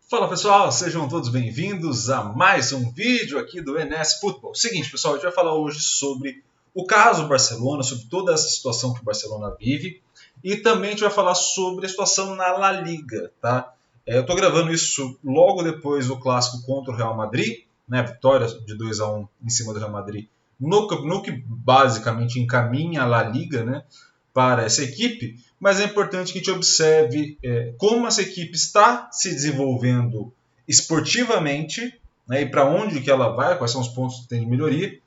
Fala pessoal, sejam todos bem-vindos a mais um vídeo aqui do NS Football. Seguinte pessoal, a gente vai falar hoje sobre o caso Barcelona, sobre toda essa situação que o Barcelona vive e também a gente vai falar sobre a situação na La Liga, tá? Eu estou gravando isso logo depois do clássico contra o Real Madrid, né? Vitória de 2-1 em cima do Real Madrid, no que basicamente encaminha a La Liga, né? Para essa equipe, mas é importante que a gente observe como essa equipe está se desenvolvendo esportivamente, né, e para onde que ela vai, quais são os pontos que tem de melhoria,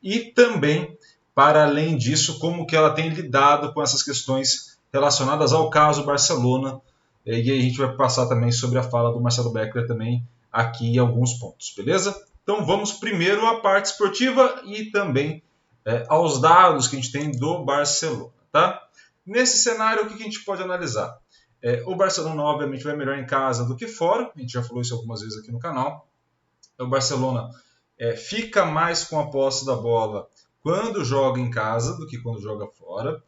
e também, para além disso, como que ela tem lidado com essas questões relacionadas ao caso Barcelona, e aí a gente vai passar também sobre a fala do Marcelo Beckler também aqui em alguns pontos, beleza? Então vamos primeiro à parte esportiva e também aos dados que a gente tem do Barcelona. Tá? Nesse cenário, o que a gente pode analisar? O Barcelona, obviamente, vai melhor em casa do que fora. A gente já falou isso algumas vezes aqui no canal. O Barcelona fica mais com a posse da bola quando joga em casa do que quando joga fora.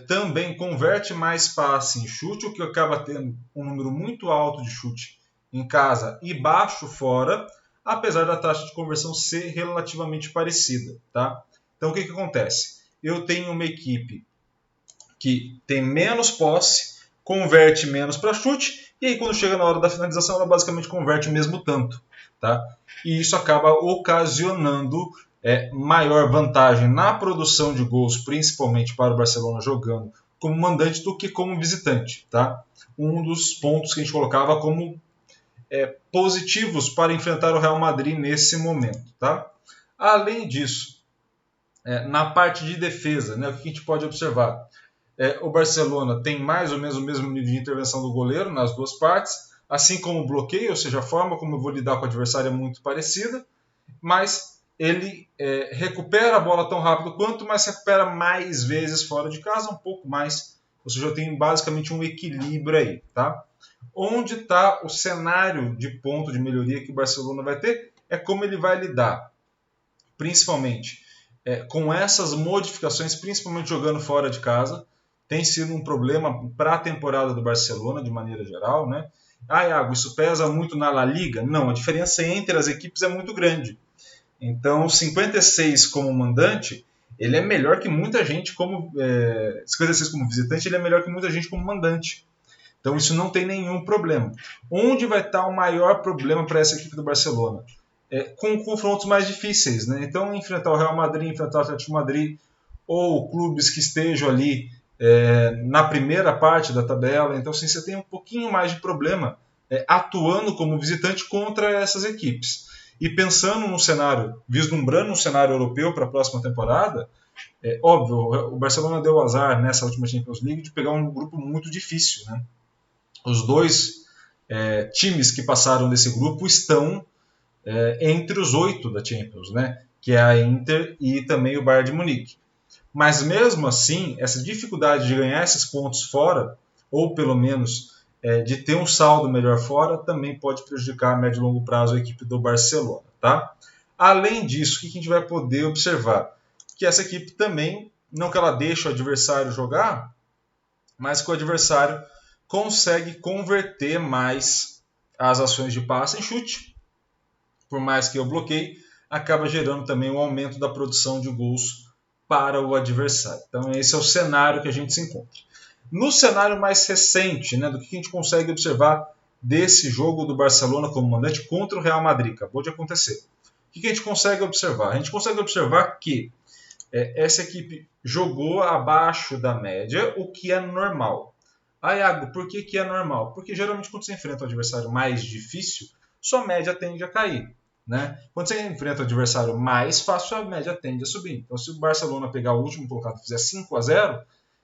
Também converte mais passe em chute, o que acaba tendo um número muito alto de chute em casa e baixo fora, apesar da taxa de conversão ser relativamente parecida. Tá? Então, o que acontece? Eu tenho uma equipe que tem menos posse, converte menos para chute, e aí quando chega na hora da finalização ela basicamente converte o mesmo tanto. Tá? E isso acaba ocasionando maior vantagem na produção de gols, principalmente para o Barcelona jogando como mandante do que como visitante. Tá? Um dos pontos que a gente colocava como positivos para enfrentar o Real Madrid nesse momento. Tá? Além disso, na parte de defesa, né, o que a gente pode observar? O Barcelona tem mais ou menos o mesmo nível de intervenção do goleiro nas duas partes, assim como o bloqueio, ou seja, a forma como eu vou lidar com o adversário é muito parecida, mas ele recupera a bola tão rápido quanto, mas recupera mais vezes fora de casa, um pouco mais, ou seja, eu tenho basicamente um equilíbrio aí. Tá? Onde está o cenário de ponto de melhoria que o Barcelona vai ter é como ele vai lidar, principalmente com essas modificações, principalmente jogando fora de casa. Tem sido um problema para a temporada do Barcelona, de maneira geral, né? Iago, isso pesa muito na La Liga? Não, a diferença entre as equipes é muito grande. Então, 56 como mandante, ele é melhor que muita gente como... 56 como visitante, ele é melhor que muita gente como mandante. Então, isso não tem nenhum problema. Onde vai estar o maior problema para essa equipe do Barcelona? Com confrontos mais difíceis, né? Então, enfrentar o Real Madrid, enfrentar o Atlético de Madrid, ou clubes que estejam ali na primeira parte da tabela. Então, assim, você tem um pouquinho mais de problema atuando como visitante contra essas equipes. E pensando no cenário, vislumbrando um cenário europeu para a próxima temporada, óbvio, o Barcelona deu azar nessa última Champions League de pegar um grupo muito difícil. Né? Os dois times que passaram desse grupo estão entre os 8 da Champions, né? Que é a Inter e também o Bayern de Munique. Mas mesmo assim, essa dificuldade de ganhar esses pontos fora, ou pelo menos de ter um saldo melhor fora, também pode prejudicar a médio e longo prazo a equipe do Barcelona. Tá? Além disso, o que a gente vai poder observar? Que essa equipe também, não que ela deixe o adversário jogar, mas que o adversário consegue converter mais as ações de passe em chute, por mais que eu bloqueie, acaba gerando também um aumento da produção de gols para o adversário. Então esse é o cenário que a gente se encontra. No cenário mais recente, né, do que a gente consegue observar desse jogo do Barcelona como mandante contra o Real Madrid, acabou de acontecer. O que a gente consegue observar? A gente consegue observar que essa equipe jogou abaixo da média, o que é normal. Iago, por que é normal? Porque geralmente quando você enfrenta um adversário mais difícil, sua média tende a cair. Né? Quando você enfrenta um adversário mais fácil, a média tende a subir. Então, se o Barcelona pegar o último colocado e fizer 5-0,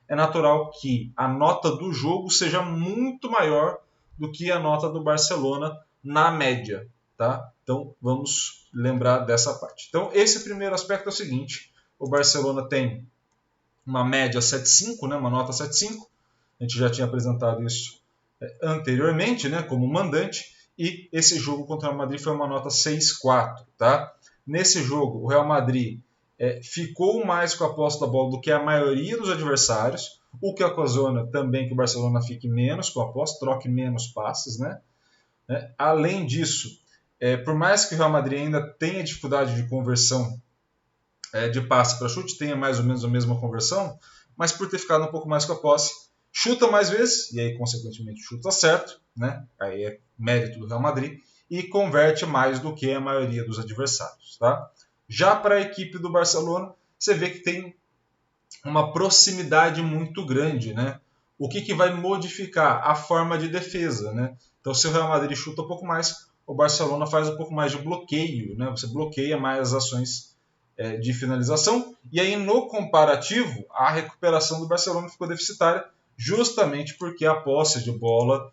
é natural que a nota do jogo seja muito maior do que a nota do Barcelona na média. Tá? Então, vamos lembrar dessa parte. Então, esse primeiro aspecto é o seguinte: o Barcelona tem uma média 7,5, né? Uma nota 7,5. A gente já tinha apresentado isso anteriormente, né? Como mandante. E esse jogo contra o Real Madrid foi uma nota 6,4. Tá? Nesse jogo, o Real Madrid ficou mais com a posse da bola do que a maioria dos adversários, o que ocasiona também que o Barcelona fique menos com a posse, troque menos passes. Né? né? Além disso, por mais que o Real Madrid ainda tenha dificuldade de conversão de passe para chute, tenha mais ou menos a mesma conversão, mas por ter ficado um pouco mais com a posse, chuta mais vezes, e aí consequentemente chuta certo, né? Aí é mérito do Real Madrid, e converte mais do que a maioria dos adversários. Tá? Já para a equipe do Barcelona, você vê que tem uma proximidade muito grande, né? O que vai modificar? A forma de defesa, né? Então, se o Real Madrid chuta um pouco mais, o Barcelona faz um pouco mais de bloqueio, né? Você bloqueia mais as ações de finalização, e aí no comparativo, a recuperação do Barcelona ficou deficitária, justamente porque a posse de bola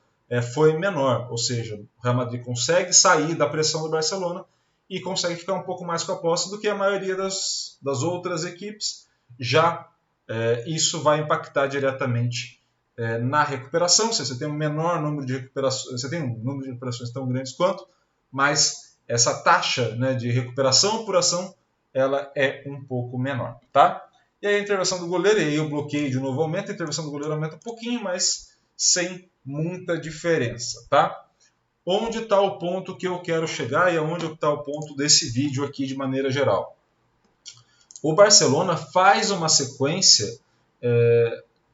foi menor, ou seja, o Real Madrid consegue sair da pressão do Barcelona e consegue ficar um pouco mais com a posse do que a maioria das outras equipes. Já isso vai impactar diretamente na recuperação. Se você tem um menor número de recuperações, você tem um número de recuperações tão grandes quanto, mas essa taxa, né, de recuperação por ação ela é um pouco menor, tá? E aí a intervenção do goleiro, e aí o bloqueio de novo aumenta, a intervenção do goleiro aumenta um pouquinho, mas sem muita diferença, tá? Onde está o ponto que eu quero chegar e aonde está o ponto desse vídeo aqui de maneira geral? O Barcelona faz uma sequência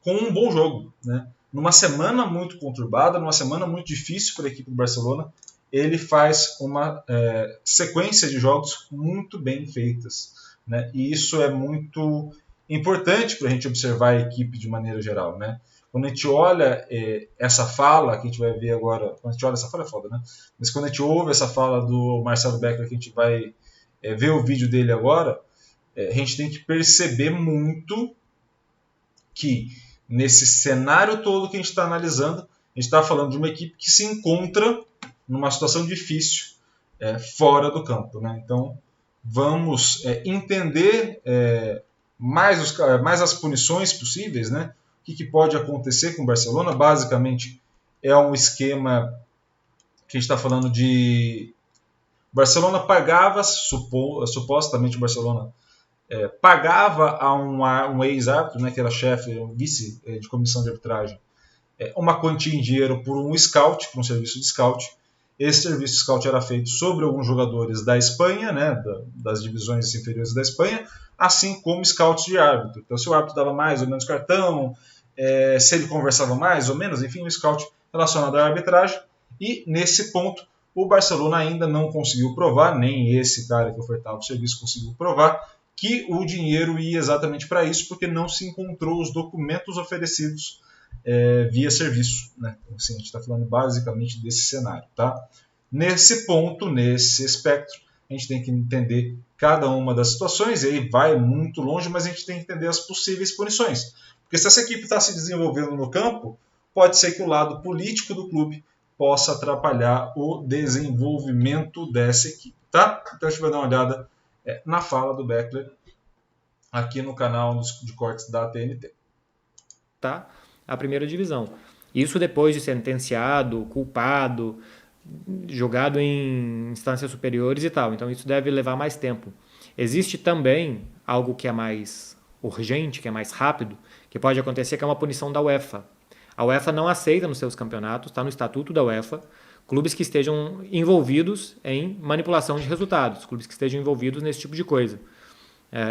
com um bom jogo, né? Numa semana muito conturbada, numa semana muito difícil para a equipe do Barcelona, ele faz uma sequência de jogos muito bem feitas, né? E isso é muito importante para a gente observar a equipe de maneira geral, né? Quando a gente olha essa fala, que a gente vai ver agora, quando a gente olha essa fala é foda, né? Mas quando a gente ouve essa fala do Marcelo Beckler, que a gente vai ver o vídeo dele agora, a gente tem que perceber muito que nesse cenário todo que a gente está analisando, a gente está falando de uma equipe que se encontra numa situação difícil fora do campo, né? Então vamos entender mais as punições possíveis, né? O que pode acontecer com o Barcelona. Basicamente é um esquema que a gente está falando de Barcelona pagava, supostamente o Barcelona pagava a um ex-árbitro, né, que era chefe, um vice de comissão de arbitragem, uma quantia em dinheiro por um scout, por um serviço de scout. Esse serviço de scout era feito sobre alguns jogadores da Espanha, né, das divisões inferiores da Espanha, assim como scouts de árbitro. Então, se o árbitro dava mais ou menos cartão, se ele conversava mais ou menos, enfim, um scout relacionado à arbitragem. E, nesse ponto, o Barcelona ainda não conseguiu provar, nem esse cara que ofertava o serviço conseguiu provar, que o dinheiro ia exatamente para isso, porque não se encontrou os documentos oferecidos via serviço, né? Então, assim, a gente está falando basicamente desse cenário, tá? Nesse ponto, nesse espectro, a gente tem que entender cada uma das situações, e aí vai muito longe, mas a gente tem que entender as possíveis punições. Porque se essa equipe está se desenvolvendo no campo, pode ser que o lado político do clube possa atrapalhar o desenvolvimento dessa equipe, tá? Então a gente vai dar uma olhada na fala do Beckler aqui no canal de cortes da TNT. Tá? A primeira divisão. Isso depois de sentenciado, culpado, jogado em instâncias superiores e tal. Então isso deve levar mais tempo. Existe também algo que é mais urgente, que é mais rápido, que pode acontecer, que é uma punição da UEFA. A UEFA não aceita nos seus campeonatos, está no estatuto da UEFA, clubes que estejam envolvidos em manipulação de resultados, clubes que estejam envolvidos nesse tipo de coisa.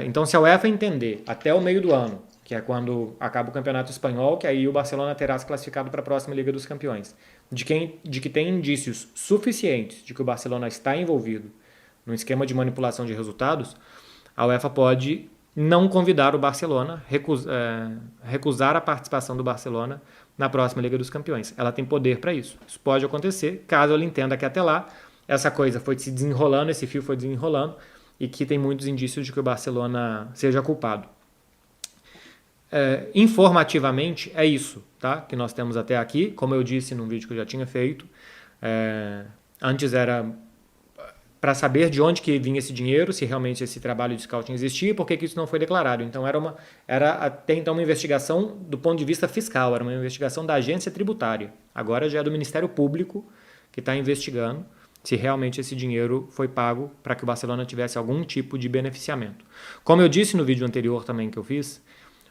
Então, se a UEFA entender até o meio do ano, que é quando acaba o campeonato espanhol, que aí o Barcelona terá se classificado para a próxima Liga dos Campeões, de que tem indícios suficientes de que o Barcelona está envolvido no esquema de manipulação de resultados, a UEFA pode não convidar o Barcelona, recusar a participação do Barcelona na próxima Liga dos Campeões. Ela tem poder para isso. Isso pode acontecer, caso ela entenda que até lá essa coisa foi se desenrolando, esse fio foi desenrolando, e que tem muitos indícios de que o Barcelona seja culpado. Informativamente é isso, tá? Que nós temos até aqui, como eu disse num vídeo que eu já tinha feito. Antes era para saber de onde que vinha esse dinheiro, se realmente esse trabalho de scouting existia e por que isso não foi declarado. Então era até então uma investigação do ponto de vista fiscal, era uma investigação da agência tributária. Agora já é do Ministério Público que está investigando se realmente esse dinheiro foi pago para que o Barcelona tivesse algum tipo de beneficiamento. Como eu disse no vídeo anterior também que eu fiz,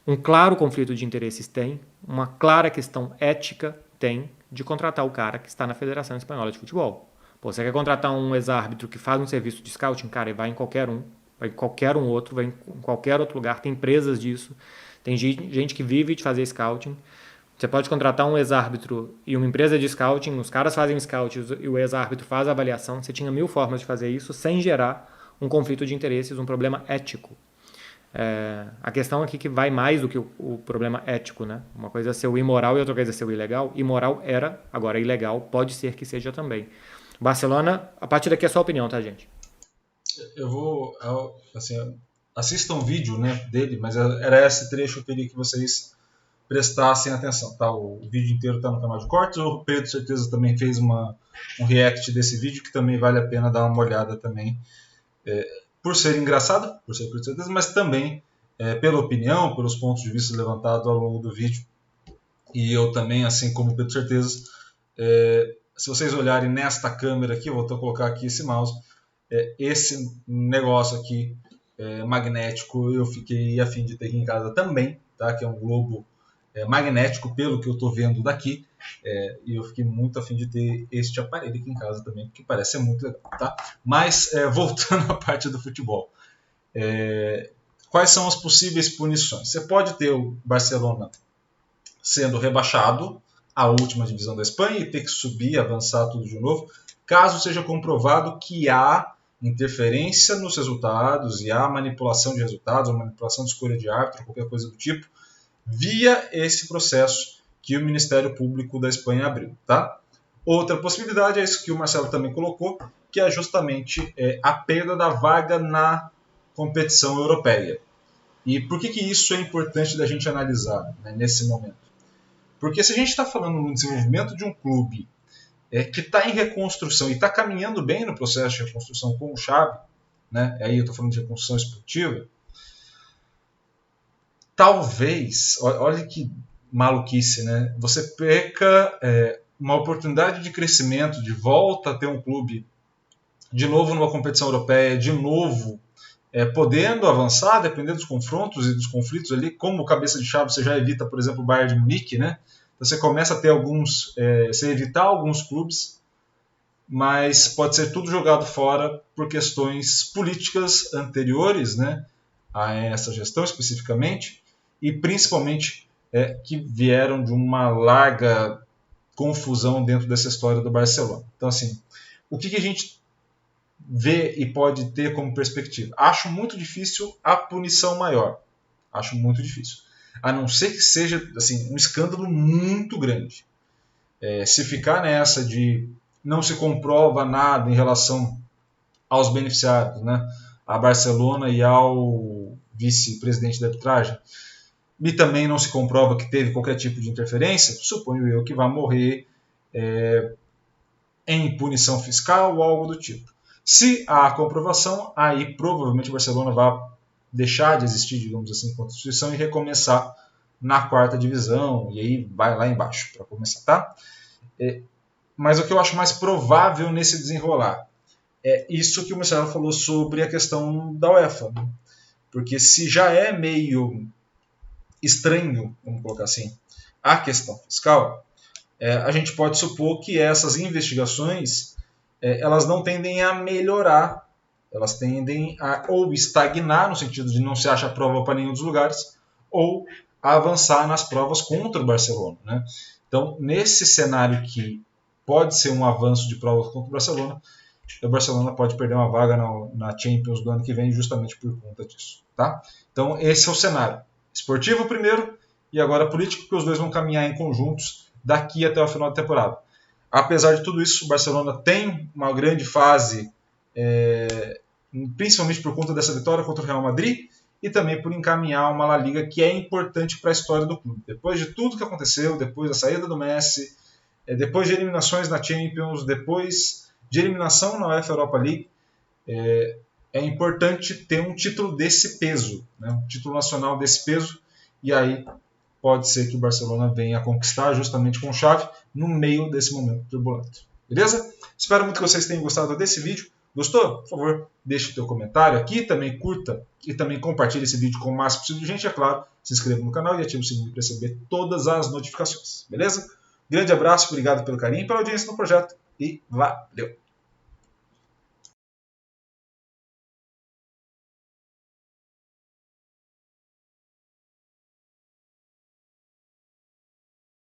um claro conflito de interesses tem, uma clara questão ética tem de contratar o cara que está na Federação Espanhola de Futebol. Pô, você quer contratar um ex-árbitro que faz um serviço de scouting? Cara, ele vai em qualquer um, vai em qualquer um outro, vai em qualquer outro lugar. Tem empresas disso, tem gente que vive de fazer scouting. Você pode contratar um ex-árbitro e uma empresa de scouting, os caras fazem scouting e o ex-árbitro faz a avaliação. Você tinha 1000 formas de fazer isso sem gerar um conflito de interesses, um problema ético. A questão aqui que vai mais do que o problema ético, né? Uma coisa é ser o imoral e outra coisa é ser o ilegal. Imoral era, agora ilegal pode ser que seja também. Barcelona, a partir daqui é só opinião, tá, gente? Eu vou, assim, assistam um vídeo, né, dele, mas era esse trecho que eu queria que vocês prestassem atenção, tá? O vídeo inteiro está no canal de cortes. O Pedro, certeza, também fez um react desse vídeo que também vale a pena dar uma olhada também. Por ser engraçado, por ser Pedro, certeza, mas também pela opinião, pelos pontos de vista levantados ao longo do vídeo. E eu também, assim como Pedro, certeza, se vocês olharem nesta câmera aqui, eu vou colocar aqui esse mouse, esse negócio aqui magnético, eu fiquei a fim de ter aqui em casa também, tá? Que é um globo magnético, pelo que eu estou vendo daqui, e eu fiquei muito a fim de ter este aparelho aqui em casa também, porque parece ser muito legal, tá? Mas, voltando à parte do futebol, quais são as possíveis punições? Você pode ter o Barcelona sendo rebaixado à última divisão da Espanha e ter que subir, avançar tudo de novo, caso seja comprovado que há interferência nos resultados e há manipulação de resultados, ou manipulação de escolha de árbitro, qualquer coisa do tipo, via esse processo que o Ministério Público da Espanha abriu, tá? Outra possibilidade é isso que o Marcelo também colocou, que é justamente a perda da vaga na competição europeia. E por que isso é importante da gente analisar, né, nesse momento? Porque se a gente está falando no desenvolvimento de um clube que está em reconstrução e está caminhando bem no processo de reconstrução com o Xavi, né, aí eu estou falando de reconstrução esportiva, talvez, olha que maluquice, né? Você perca uma oportunidade de crescimento, de volta a ter um clube de novo numa competição europeia, de novo podendo avançar, dependendo dos confrontos e dos conflitos ali, como cabeça de chave você já evita, por exemplo, o Bayern de Munique, né? Então você começa a ter você evitar alguns clubes, mas pode ser tudo jogado fora por questões políticas anteriores, né, a essa gestão especificamente, e principalmente que vieram de uma larga confusão dentro dessa história do Barcelona. Então, assim, o que a gente vê e pode ter como perspectiva? Acho muito difícil a punição maior. Acho muito difícil. A não ser que seja assim, um escândalo muito grande. Se ficar nessa de não se comprova nada em relação aos beneficiários, né, a Barcelona e ao vice-presidente da arbitragem, e também não se comprova que teve qualquer tipo de interferência, suponho eu que vai morrer em punição fiscal ou algo do tipo. Se há comprovação, aí provavelmente o Barcelona vai deixar de existir, digamos assim, enquanto instituição e recomeçar na quarta divisão, e aí vai lá embaixo para começar, tá? Mas o que eu acho mais provável nesse desenrolar é isso que o Marcelo falou sobre a questão da UEFA, né? Porque se já é meio estranho, vamos colocar assim, a questão fiscal, a gente pode supor que essas investigações elas não tendem a melhorar, elas tendem a ou estagnar, no sentido de não se acha prova para nenhum dos lugares, ou a avançar nas provas contra o Barcelona, né? Então, nesse cenário que pode ser um avanço de provas contra o Barcelona pode perder uma vaga na Champions do ano que vem justamente por conta disso, tá? Então, esse é o cenário. Esportivo primeiro e agora político, porque os dois vão caminhar em conjuntos daqui até o final da temporada. Apesar de tudo isso, o Barcelona tem uma grande fase, principalmente por conta dessa vitória contra o Real Madrid e também por encaminhar uma La Liga que é importante para a história do clube. Depois de tudo que aconteceu, depois da saída do Messi, depois de eliminações na Champions, depois de eliminação na UEFA Europa League, é importante ter um título desse peso, né? Um título nacional desse peso, e aí pode ser que o Barcelona venha a conquistar justamente com chave no meio desse momento turbulento. Beleza? Espero muito que vocês tenham gostado desse vídeo. Gostou? Por favor, deixe o teu comentário aqui, também curta e também compartilhe esse vídeo com o máximo possível de gente. É claro, se inscreva no canal e ative o sininho para receber todas as notificações. Beleza? Grande abraço, obrigado pelo carinho e pela audiência no projeto. E valeu!